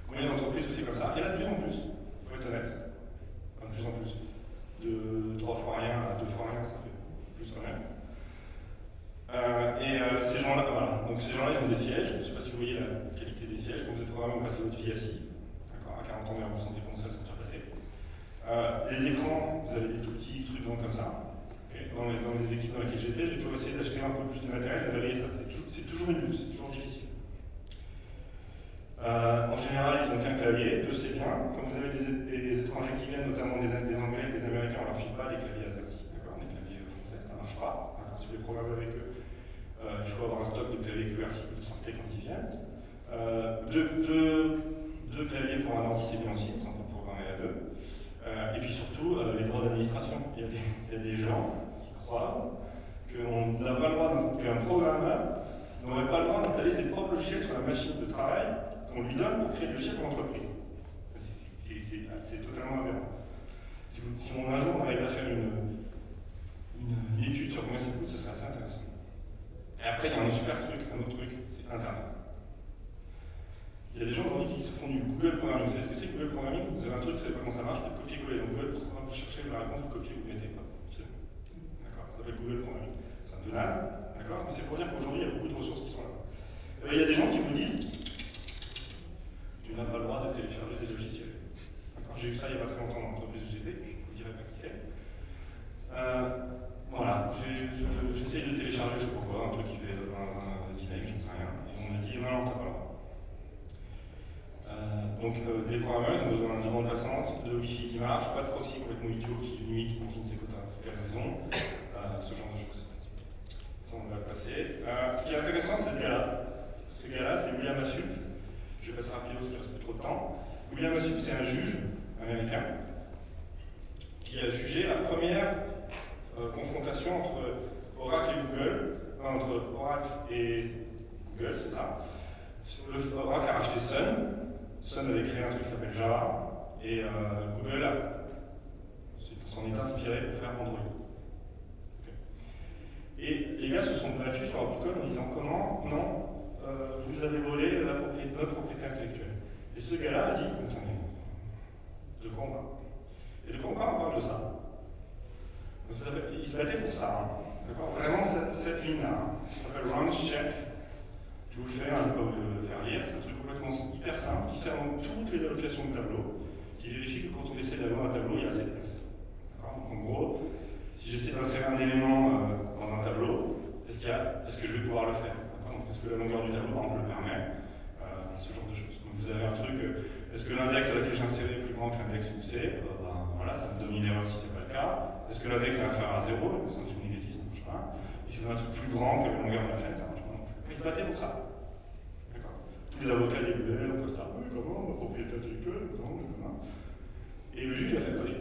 Speaker 1: Combien d'entreprises aussi comme ça? Il y en a de plus en plus, il faut être honnête. De plus en plus. De 3 fois rien à 2 fois rien, ça fait plus quand même. Ces gens-là, voilà. Donc ces gens-là, ils ont des sièges. Je ne sais pas si vous voyez la qualité des sièges. Quand vous êtes programmeur, vous passez votre vie assis. D'accord. À 40 ans, vous vous sentez comme ça, sortir passer. Les écrans, vous avez des tout petits trucs comme ça. Okay. Dans les équipes dans lesquelles j'étais, j'ai toujours essayé d'acheter un peu plus de matériel. Vous voyez, ça, c'est toujours une lutte, c'est toujours difficile. En général, ils n'ont qu'un clavier, 2 c'est bien. Quand vous avez des étrangers qui viennent, notamment des Anglais, des Américains, on leur file pas des claviers AZERTY. D'accord. Des claviers français, ça ne marche pas. D'accord. Si vous voulez programmer avec eux, il faut avoir un stock de claviers QWERTY que vous sortez quand ils viennent. Deux claviers pour un ordi, c'est bien aussi, on peut programmer à 2. Et puis surtout, les droits d'administration. Il y a des gens qui croient qu'on n'a pas le droit, qu'un programmeur n'aurait pas le droit d'installer ses propres logiciels sur la machine de travail qu'on lui donne pour créer le logiciel pour l'entreprise. C'est totalement aberrant. Si un jour on arrive à faire une étude sur combien ça coûte, ce serait assez intéressant. Et après, il y a un super truc, un autre truc, c'est Internet. Il y a des gens aujourd'hui qui se font du Google Programming. Vous savez ce que c'est Google Programming? Vous avez un truc, vous savez pas comment ça marche, vous faites copier-coller. Donc quand vous cherchez la réponse, vous copiez, vous mettez. D'accord. Ça s'appelle Google Programming. C'est un peu naze. D'accord. Mais c'est pour dire qu'aujourd'hui, il y a beaucoup de ressources qui sont là. Il y a des gens qui vous disent tu n'as pas le droit de télécharger des logiciels. J'ai eu ça il n'y a pas très longtemps dans l'entreprise où j'étais, je ne vous dirai pas qui c'est. Voilà, j'essaie de télécharger, je sais pas quoi, un truc qui fait 10 megs, je ne sais rien. Et on me dit non, t'as pas le droit. Donc des programmeurs, ils ont besoin d'une bande passante, de Wi-Fi qui marche, pas de proxy complètement idiot qui limite pour je ne sais quoi, quelle raison, ce genre de choses. Ça, on va le passer. Ce qui est intéressant, c'est ce gars-là. Ce gars-là, c'est William Hassup. Je vais passer rapidement parce qu'il reste plus trop de temps. William Hassup, c'est un juge américain qui a jugé la première confrontation entre Oracle et Google, entre Oracle et Google, c'est ça. Oracle a racheté Sun. Sun avait créé un truc qui s'appelle Java, et Google s'en est inspiré pour faire Android. Okay. Et les gars se sont battus sur leur code en disant comment, non, vous avez volé notre propriété intellectuelle. Et ce gars-là a dit, attendez, de quoi on parle? Et de quoi on parle de ça? Il se battait pour ça, hein. D'accord? Vraiment, cette ligne-là, hein, ça s'appelle Rounds Check. Je vous le fais, hein, je ne vais pas vous le faire lire, c'est un truc complètement hyper simple, qui sert dans toutes les allocations de tableau, qui vérifie que quand on essaie d'avoir un tableau, il y a assez de place. D'accord? Donc en gros, si j'essaie d'insérer un élément dans un tableau, est-ce que je vais pouvoir le faire? Est-ce que la longueur du tableau, par exemple, le permet? Ce genre de choses. Donc vous avez un truc, est-ce que l'index à laquelle j'ai inséré est plus grand que l'index où c'est? Voilà, ça me donne une erreur si ce n'est pas le cas. Est-ce que l'index est inférieur à 0? C'est un truc négatif, ça marche pas. Si vous avez un truc plus grand que la longueur de la fenêtre, ça marche pas. Mais ils se battaient pour ça. D'accord. Tous les avocats débutaient, on fait ça. Oui, comment? Ma propriété intellectuelle? Non, comment? Et le juge a fait, attendez.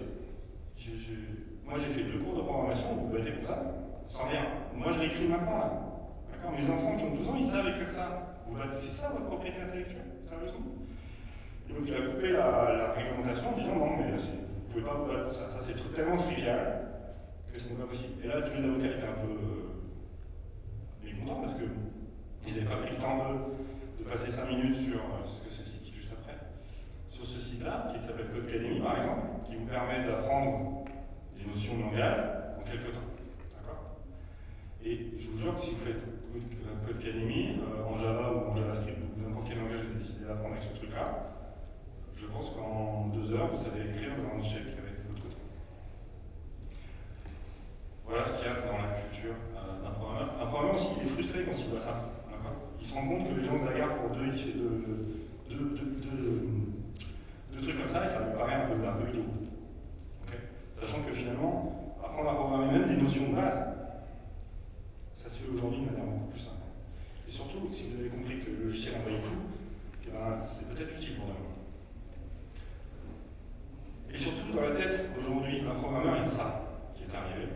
Speaker 1: Moi j'ai fait 2 cours de programmation, vous vous battez pour ça? Sans rien. Moi je l'écris maintenant là. D'accord. Mes enfants qui ont 12 ans, ils savent écrire ça. C'est ça votre propriété intellectuelle? Sérieusement? Et donc il a coupé la réglementation en disant non, mais vous pouvez pas vous battre pour ça. Ça c'est tellement trivial que ce n'est pas possible. Et là tous les avocats étaient un peu mécontents parce qu'ils n'avaient pas pris le temps de passer 5 minutes sur ce que c'est site juste après. Sur ce site-là, qui s'appelle Codecademy par exemple, qui vous permet d'apprendre des notions de langage en quelques temps. D'accord? Et je vous jure que si vous faites Codecademy en Java ou en JavaScript ou n'importe quel langage vous décidez d'apprendre avec ce truc-là, je pense qu'en 2 heures, vous savez écrire un check avec votre côté. Voilà ce qu'il y a dans la culture d'un programmeur. Un programmeur aussi, il est frustré quand il voit ça. Il se rend compte que les gens se bagarrent pour deux trucs comme ça et ça lui paraît un peu idiot. Okay. Sachant que finalement, apprendre à programmer même des notions de base, ça se fait aujourd'hui de manière beaucoup plus simple. Et surtout, si vous avez compris que le logiciel envoie tout, c'est peut-être utile pour demain. Et surtout, dans la tête, aujourd'hui, un programmeur, il a ça qui est arrivé.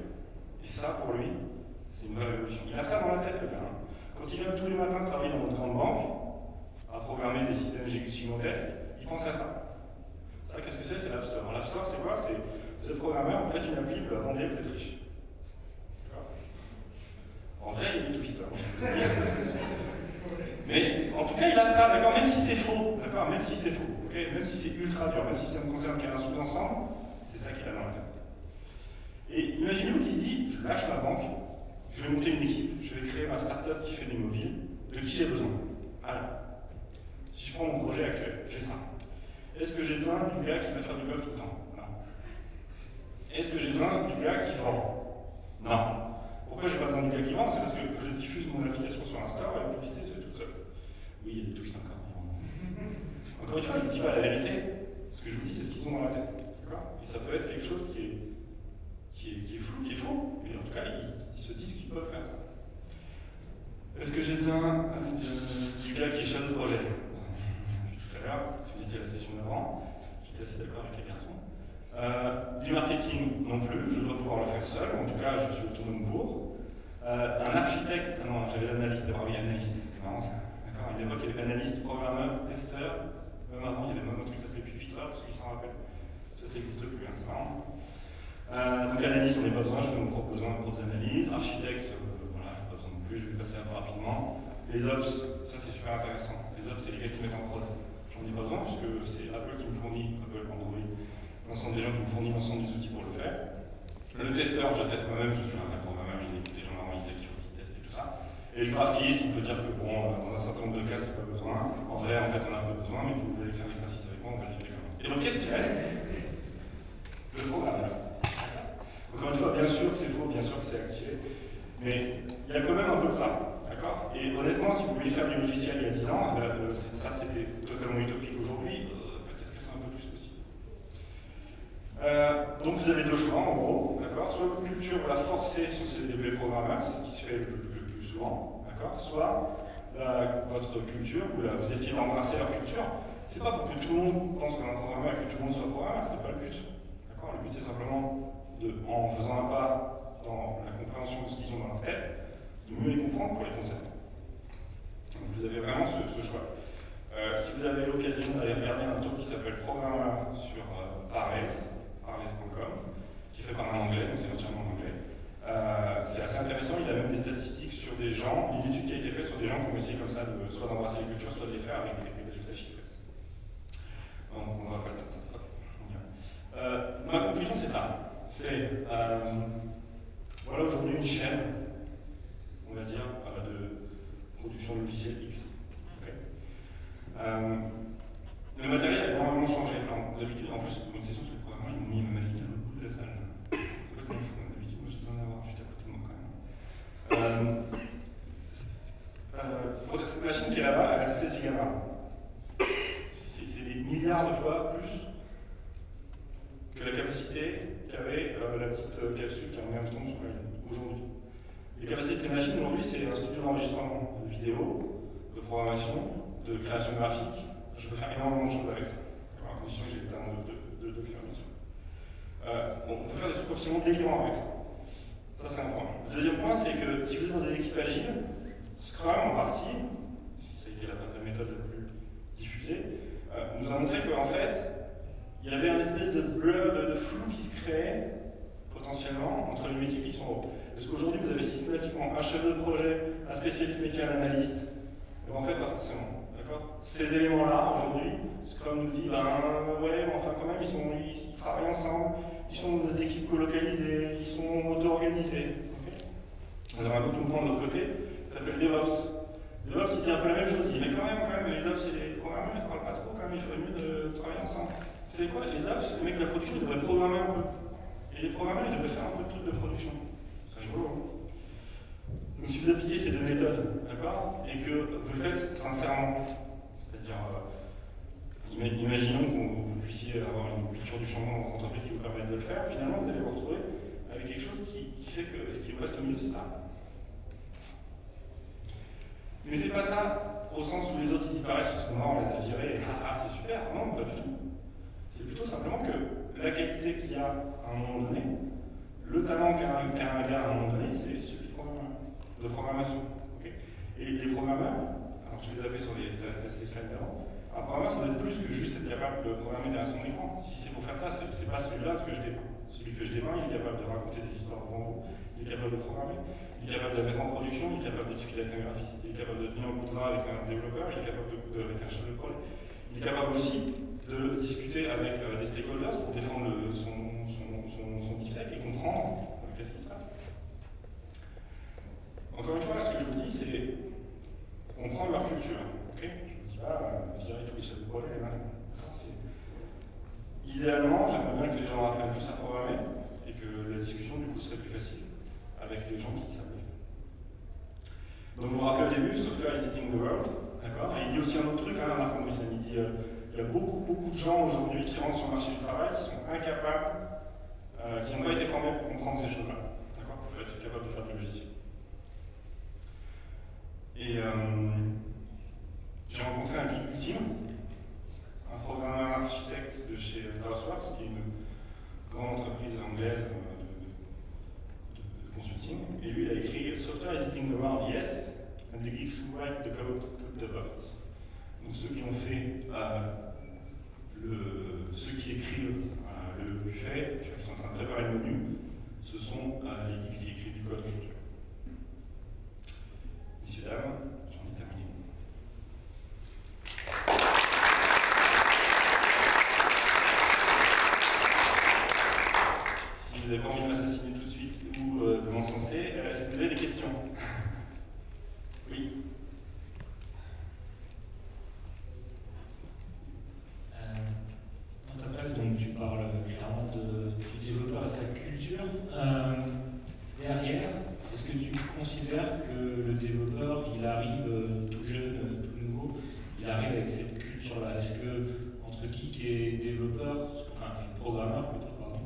Speaker 1: Et ça, pour lui, c'est une vraie révolution. Il a ça dans la tête, le gars. Quand il vient tous les matins travailler dans une grande banque, à programmer des systèmes gigantesques, il pense à ça. Ça, qu'est-ce que c'est? C'est l'App Store. L'App Store, c'est quoi? Vous êtes programmeur, en fait, une appli, vous la vendez, vous êtes riche. D'accord? En vrai, il est tout ça. Mais, en tout cas, il a ça, d'accord? Même si c'est faux, d'accord? Même si c'est faux. Okay, même si c'est ultra dur, même si ça me concerne qu'un sous-ensemble, c'est ça qu'il a dans la tête. Et imaginez-vous qu'il se dit, je lâche ma banque, je vais monter une équipe, je vais créer ma start-up qui fait des mobiles, de qui j'ai besoin. Alors, si je prends mon projet actuel, j'ai ça. Est-ce que j'ai besoin du gars qui va faire du bug tout le temps? Non. Est-ce que j'ai besoin du gars qui vend? Non. Pourquoi j'ai pas besoin du gars qui vend? C'est parce que je diffuse mon application sur un store et la publicité se fait toute seule. Oui, il y a des tweets encore. Encore une fois, je ne vous dis pas la vérité. Ce que je vous dis, c'est ce qu'ils ont dans la tête. Et ça peut être quelque chose qui est flou, qui est faux. Mais en tout cas, ils se disent qu'ils peuvent faire ça. Est-ce que j'ai besoin du gars qui chante le projet? Tout à l'heure, si vous étiez à la session d'avant, j'étais assez d'accord avec les garçons. Du marketing non plus, je dois pouvoir le faire seul. En tout cas, je suis autonome pour. Un architecte, non, j'avais l'analyste, oui, analyste, c'est marrant ça. D'accord, à une époque, il y avait analyste, programmeur, testeur. Même avant, il y avait même un truc qui s'appelait Pupitre, parce qu'ils s'en rappellent. Ça n'existe plus, hein, c'est marrant. Donc analyste, on n'a pas besoin, je fais mon propre besoin de grosses analyses. Architecte, voilà, je n'ai pas besoin non plus, je vais passer un peu rapidement. Les ops, ça c'est super intéressant. Les ops, c'est les gars qui mettent en prod. J'en ai pas besoin, puisque c'est Apple qui me fournit, Apple, Android, l'ensemble des gens qui me fournissent l'ensemble des outils pour le faire. Le testeur, je le teste moi-même, je suis un vrai programmeur, j'ai des gens normalisés qui testent et tout ça. Et le graphiste, on peut dire que bon, dans un certain nombre de cas, c'est pas besoin. En vrai, en fait, on a un peu besoin, mais vous voulez faire l'exercice avec moi, on va le faire quand même. Et donc, qu'est-ce qui reste? Le programmeur. Encore une fois, bien sûr, c'est faux, bien sûr, c'est actuel. Mais il y a quand même un peu de ça. D'accord? Et honnêtement, si vous vouliez faire du logiciel il y a 10 ans, ça c'était totalement utopique aujourd'hui, peut-être que c'est un peu plus possible. Donc vous avez 2 choix en gros, d'accord? Soit votre culture va forcer sur ces DB programmeurs, c'est ce qui se fait le plus souvent, d'accord? Soit votre culture, vous essayez d'embrasser leur culture. C'est pas pour que tout le monde pense qu'on est un programmeur et que tout le monde soit programmeur, c'est pas le but. D'accord? Le but c'est simplement, en faisant un pas dans la compréhension de ce qu'ils ont dans leur tête, de mieux les comprendre pour les concerner. Donc vous avez vraiment ce choix. Si vous avez l'occasion d'aller regarder un talk qui s'appelle Programmeur sur parlez.com, qui fait parler en anglais, donc c'est entièrement en anglais, c'est assez intéressant, il a même des statistiques sur des gens, une étude qui a été faite sur des gens qui ont essayé comme ça, soit d'embrasser les cultures, soit de les faire avec des résultats chiffrés. Bon, on va pas le temps. Ma conclusion, c'est ça. C'est, voilà aujourd'hui une chaîne, on va dire, de production logicielle X. Okay. Le matériel a énormément changé. D'habitude, en plus, une session sur le programme, ils m'ont mis ma ligne à l'autre bout de la salle. Complètement fou. D'habitude, moi, j'ai besoin d'avoir juste à côté de moi quand même. Cette machine qui est là-bas, elle a 16 Go. C'est des milliards de fois plus que la capacité qu'avait la petite capsule qui a emmené Armstrong sur la Lune aujourd'hui. Les capacités de ces machines aujourd'hui, c'est un studio d'enregistrement de vidéo, de programmation, de création graphique. Je peux faire énormément de choses avec ça, à condition que j'ai le talent de le faire, bien sûr. On peut faire des trucs absolument délirants avec ça. Ça, c'est un point. Le deuxième point, c'est que si vous êtes dans des équipes agiles, Scrum en partie, ça a été la méthode la plus diffusée, nous a montré qu'en fait, il y avait une espèce de blur, de flou qui se créait potentiellement entre les métiers qui sont hauts. Parce qu'aujourd'hui, vous avez systématiquement un chef de projet, un spécialiste métier, un analyste, et en fait, pas forcément. Ces éléments-là, aujourd'hui, Scrum nous dit, ouais, mais enfin, quand même, ils travaillent ensemble, ils sont dans des équipes colocalisées, ils sont auto-organisés. Okay. Vous avez un autre mouvement de l'autre côté, ça s'appelle DevOps. DevOps, il dit un peu la même chose, il dit, mais quand même, les devs et les programmeurs, ils ne se parlent pas trop, quand même, il faudrait mieux de travailler ensemble. Vous savez quoi, les apps, les mecs de la production, ils devraient programmer un peu. Et les programmeurs, ils devraient faire un peu de trucs de production. C'est rigolo, hein. Donc si vous appliquez ces deux méthodes, d'accord, et que vous le faites sincèrement, c'est-à-dire, imaginons que vous puissiez avoir une culture du changement dans votre entreprise qui vous permette de le faire, finalement vous allez vous retrouver avec quelque chose qui fait que ce qui vous reste au milieu, c'est ça. Mais c'est pas ça au sens où les autres ils disparaissent, ils sont morts, on les a virés, et c'est super, non, pas du tout. C'est plutôt simplement que la qualité qu'il y a à un moment donné, le talent qu'a un gars à un moment donné, c'est celui de programmation. Okay. Et les programmeurs, alors je les avais sur les slides d'avant, un programmeur ça doit être plus que juste être capable de programmer derrière son écran. Si c'est pour faire ça, c'est pas celui-là que je dépeins. Celui que je dépeins, il est capable de raconter des histoires devant vous, il est capable de programmer, il est capable de la mettre en production, il est capable de discuter avec un graphiste, il est capable de tenir un bout de gras avec un développeur, il est capable avec un chef de projet. Il est capable aussi de discuter avec des stakeholders pour défendre son defect et comprendre qu'est-ce qui se passe. Encore une fois, ce que je vous dis, c'est comprendre leur culture. Okay, je ne vous dis pas, virer tous les chefs de projet. Idéalement, j'aimerais bien que les gens apprennent plus à programmer et que la discussion, du coup, serait plus facile avec les gens qui savent. Donc, vous vous rappelez au début, Software is eating the world. D'accord. Et il dit aussi un autre truc, Marc Andreessen, il dit il y a beaucoup de gens aujourd'hui qui rentrent sur le marché du travail qui sont incapables, qui n'ont pas été formés pour comprendre ces choses-là. D'accord. Il faut être capable de faire du logiciel. Et j'ai rencontré un geek ultime, un programmeur architecte de chez Taosworth, qui est une grande entreprise anglaise de consulting, et lui il a écrit Software is eating the world, yes, and the geeks who write the code cook the bugs. Donc ceux qui ont fait ceux qui écrivent le buffet, qui sont en train de préparer le menu, ce sont les geeks qui écrivent du code aujourd'hui. Messieurs, dames, j'en ai terminé. Si vous n'avez pas envie de m'assassiner tout de suite ou de m'encenser, est-ce que vous avez des questions? Oui.
Speaker 2: Dans ta presse, donc, tu parles clairement du développeur et sa culture. Derrière, est-ce que tu considères que le développeur, il arrive tout jeune, tout nouveau, il arrive avec cette culture-là? Est-ce que entre geek et développeur, enfin et programmeur plutôt, pardon,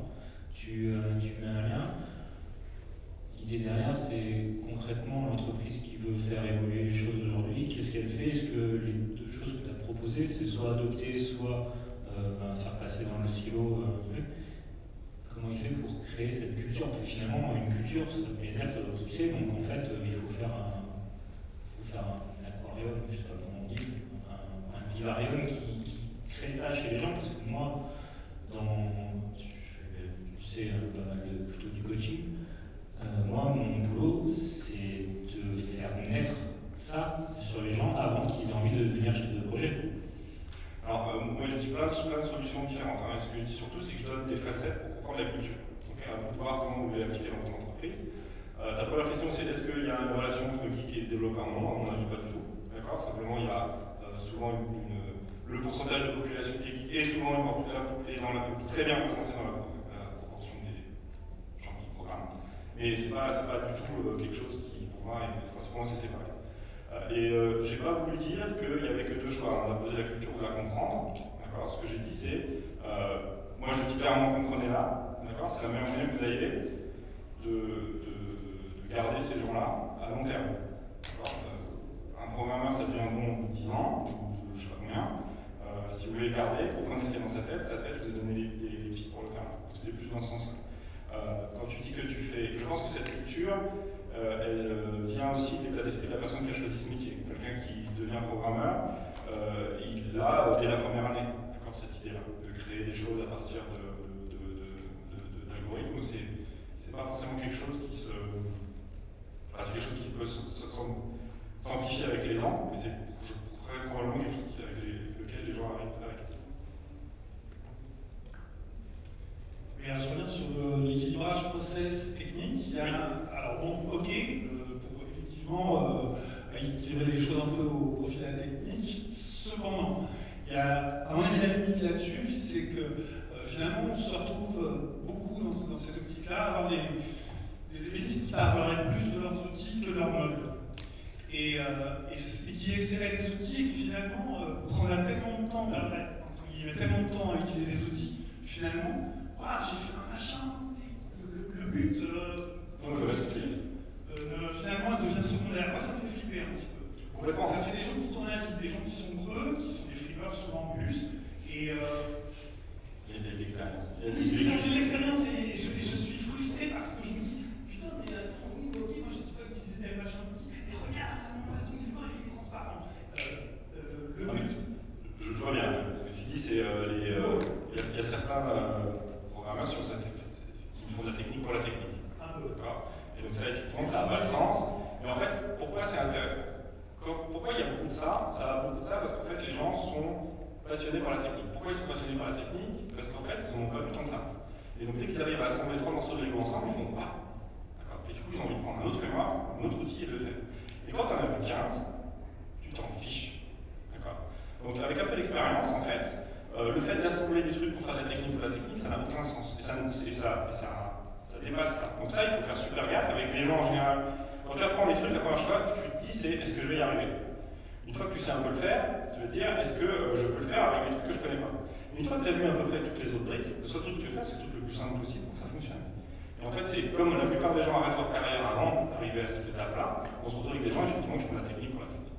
Speaker 2: tu mets un lien? L'idée derrière, c'est concrètement l'entreprise qui veut faire évoluer les choses aujourd'hui. Qu'est-ce qu'elle fait? Est-ce que les deux choses que tu as proposées, c'est soit adopter, soit faire passer dans le silo? Comment il fait pour créer cette culture? Puis finalement, une culture, ça doit pousser, donc en fait, il faut faire un aquarium, je ne sais pas comment on dit, un vivarium qui crée ça chez les gens, parce que moi, tu sais, pas mal plutôt du coaching, moi, mon boulot, c'est de faire avant qu'ils aient envie de devenir chef de projet.
Speaker 1: Alors, moi je dis plein de solutions différentes. Hein. Et ce que je dis surtout, c'est que je donne des facettes pour comprendre la culture. Donc, à vous de voir comment vous voulez appliquer dans votre entreprise. Ta première question, c'est est-ce qu'il y a une relation entre geek et développeur? Non, à mon avis, pas du tout. D'accord. Simplement, il y a souvent le pourcentage de population qui est geek est souvent très bien représenté dans la proportion des gens qui programment. Mais c'est pas du tout quelque chose qui, pour moi, forcément, c'est séparé. J'ai pas voulu dire qu'il n'y avait que deux choix. On a posé la culture ou la comprendre. D'accord. Ce que j'ai dit, c'est moi, je dis clairement comprenez-la. D'accord. C'est la meilleure manière que vous ayez de garder ces gens-là à long terme. Un programmeur, ça devient bon au bout de 10 ans, ou je sais pas combien. Si vous voulez le garder, comprenez ce qu'il y a dans sa tête, je vous ai donné les pistes pour le faire. C'était plus dans ce sens-là. Quand tu dis que tu fais. Je pense que cette culture, elle vient aussi de l'état d'esprit de la personne qui a choisi ce métier. Quelqu'un qui devient programmeur, il a, dès la première année, cette idée-là, de créer des choses à partir d'algorithmes. C'est pas forcément quelque chose qui se. Enfin, c'est quelque chose qui peut s'amplifier avec les ans, mais c'est très probablement quelque chose avec lequel les gens arrivent avec.
Speaker 3: Et à revenir sur l'équilibrage process technique, il y a alors bon, ok, pour effectivement équilibrer les choses un peu au profit de la technique. Cependant, il y a, à mon avis, la limite là-dessus, c'est que finalement on se retrouve beaucoup dans cette optique-là, à avoir des ébénistes qui parleraient plus de leurs outils que de leurs meubles. Et qui essaieraient des outils et qui finalement prendraient tellement de temps, il y a tellement de temps à utiliser des outils, finalement, ah, j'ai fait un machin, le but, finalement, devient secondaire. Moi, ça me fait flipper un petit peu. Ça fait des gens qui tournent à vide, des gens qui sont heureux, qui sont des frimeurs souvent en plus. Et
Speaker 1: il y a de l'expérience.
Speaker 3: J'ai de l'expérience et je suis frustré parce que je me dis, putain, mais attends, oui, ok, moi je ne sais pas utiliser tel machin outil, et regarde, mon façon du fin, il est transparent. Le but.
Speaker 1: Je vois bien. Ce que tu dis, c'est il y a certains programmeurs sur cette qui font de la technique pour la technique. D'accord. Et donc ça, effectivement, ça n'a pas de sens. Mais en fait, pourquoi c'est intéressant? Pourquoi il y a beaucoup de ça? Ça a beaucoup de ça parce qu'en fait, les gens sont passionnés par la technique. Pourquoi ils sont passionnés par la technique? Parce qu'en fait, ils n'ont pas vu tant que ça. Et donc dès qu'ils arrivent à assembler 3 morceaux de Lego ensemble, ils font ah. D'accord. Et du coup, ils ont envie de prendre un autre framework, un autre outil et de le faire. Et quand tu en as vu 15, tu t'en fiches. D'accord. Donc avec un peu d'expérience, en fait, le fait d'assembler des trucs pour faire de la technique ou de la technique, ça n'a aucun sens. Et ça dépasse ça. Donc ça, il faut faire super gaffe avec les gens en général. Quand tu apprends les trucs, la première chose, tu te dis c'est est-ce que je vais y arriver? Une fois que tu sais un peu le faire, tu vas te dire est-ce que je peux le faire avec des trucs que je connais pas? Une fois que tu as vu à peu près toutes les autres briques, le seul truc que tu fais, c'est le truc le plus simple possible pour que ça fonctionne. Et en fait, c'est comme la plupart des gens arrêtent leur carrière avant d'arriver à cette étape-là, on se retrouve avec des gens effectivement qui font de la technique pour la technique.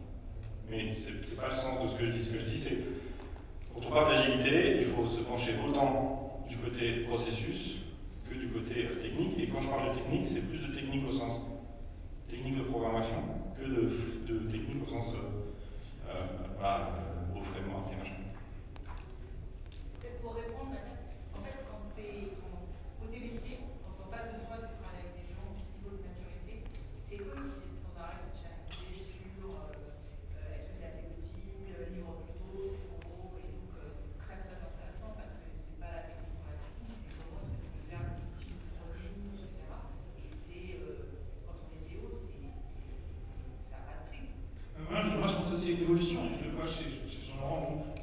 Speaker 1: Mais c'est pas le sens de ce que je dis. Ce que je dis, c'est quand on parle d'agilité, il faut se pencher autant du côté processus que du côté technique. Et quand je parle de technique, c'est plus de technique au sens technique de programmation que de technique au sens au framework et machin.
Speaker 4: Peut-être pour répondre, en fait, quand côté métier, quand on passe de toi, tu travailles avec des gens au niveau de maturité, c'est eux qui viennent sans arrêt de challenger sur est-ce que c'est assez petit, livre plutôt, c'est trop gros, et donc c'est très très intéressant parce que c'est pas la technique pour la technique, c'est comment est-ce que tu peux faire le type de produit, etc. Et c'est, quand on est Théo, ça n'a pas de prix.
Speaker 3: Moi, je pense que c'est une évolution, je le vois chez Jean-Laurent,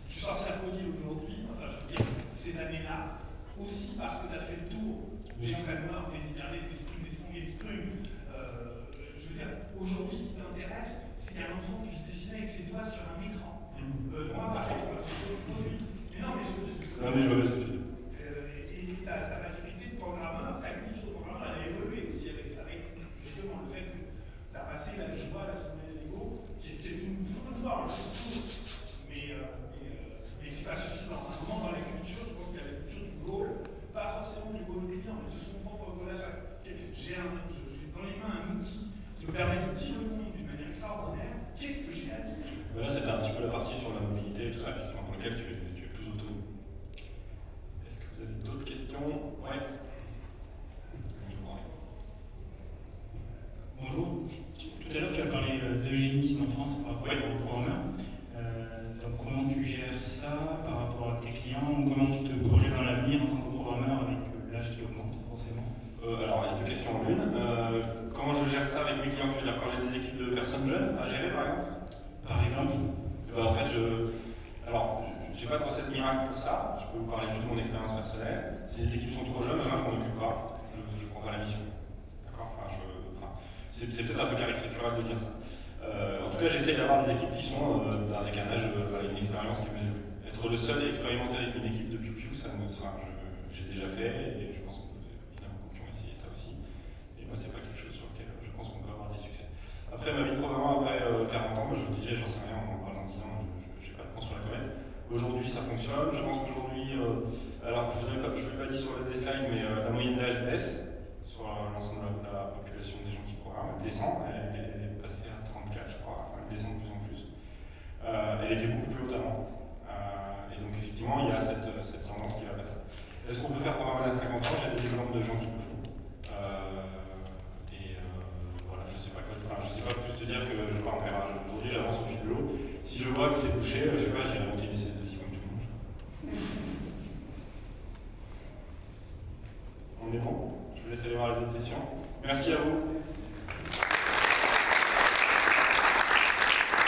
Speaker 3: tu sors Sarkozy aujourd'hui, enfin, je veux dire, ces années-là, aussi parce que tu as fait le tour des frameworks, des Hibernate, des Spring, des Spring. Je veux dire, aujourd'hui, ce qui t'intéresse, c'est qu'un enfant puisse dessiner avec ses doigts sur un écran. Moi, pareil, mais non, mais
Speaker 1: je vois ce que tu dis.
Speaker 3: Et ta maturité de programmeur, ta culture de programmeur, elle a évolué aussi avec justement le fait que tu as passé la joie à l'assemblée de Lego, qui était une bonne joie, mais c'est pas suffisant. À un moment dans la culture, je pense qu'il y a la culture du goal, pas forcément du goal client, mais de son propre collage. J'ai dans les mains un outil qui me permet de dire le monde d'une manière extraordinaire. Qu'est-ce que j'ai à dire?
Speaker 1: Là, c'était un petit peu la partie sur la mobilité et tout ça, effectivement, dans laquelle tu es plus autonome. Est-ce que vous avez d'autres questions? Ouais.
Speaker 5: Bonjour. Tout à l'heure, tu as parlé d'eugénisme en France par rapport
Speaker 1: exemple?
Speaker 3: Par exemple,
Speaker 1: En fait, alors, je n'ai pas de recette miracle pour ça, je peux vous parler juste de mon expérience personnelle. Si les équipes sont trop jeunes, je m'en occupe pas, je ne prends pas la mission. D'accord, c'est peut-être un peu caricatural de dire ça. En tout cas, j'essaie d'avoir des équipes qui sont avec un âge, une expérience qui est mesurée. Être le seul à expérimenter avec une équipe de Piu, j'ai déjà fait, et je pense qu'il y en a beaucoup qui ont essayé ça aussi. Et moi, c'est pas quelque chose sur lequel je pense qu'on peut avoir des succès. Après ma vie de programmeur, après 40 ans, je vous disais, j'en sais rien, on en parle dans 10 ans, je n'ai pas de plan sur la comète. Aujourd'hui, ça fonctionne. Je pense qu'aujourd'hui, alors je ne l'ai pas dit sur les slides, mais la moyenne d'âge baisse sur l'ensemble de la population des gens qui programment. Elle descend, elle est passée à 34, je crois, enfin, elle descend de plus en plus. Elle était beaucoup plus haute avant. Et donc, effectivement, il y a cette tendance qui va passer. Est-ce qu'on peut faire programmer à 50 ans? J'ai des exemples de gens qui le font. Voilà, je ne sais pas quoi. Enfin, je sais pas plus te dire que je pars en pérage. Aujourd'hui, j'avance au fil de l'eau. Si je vois que c'est bouché, je sais pas, j'irai monter une SS2I comme tout le monde. On est bon? Je vous laisse aller voir les autres sessions. Merci à vous.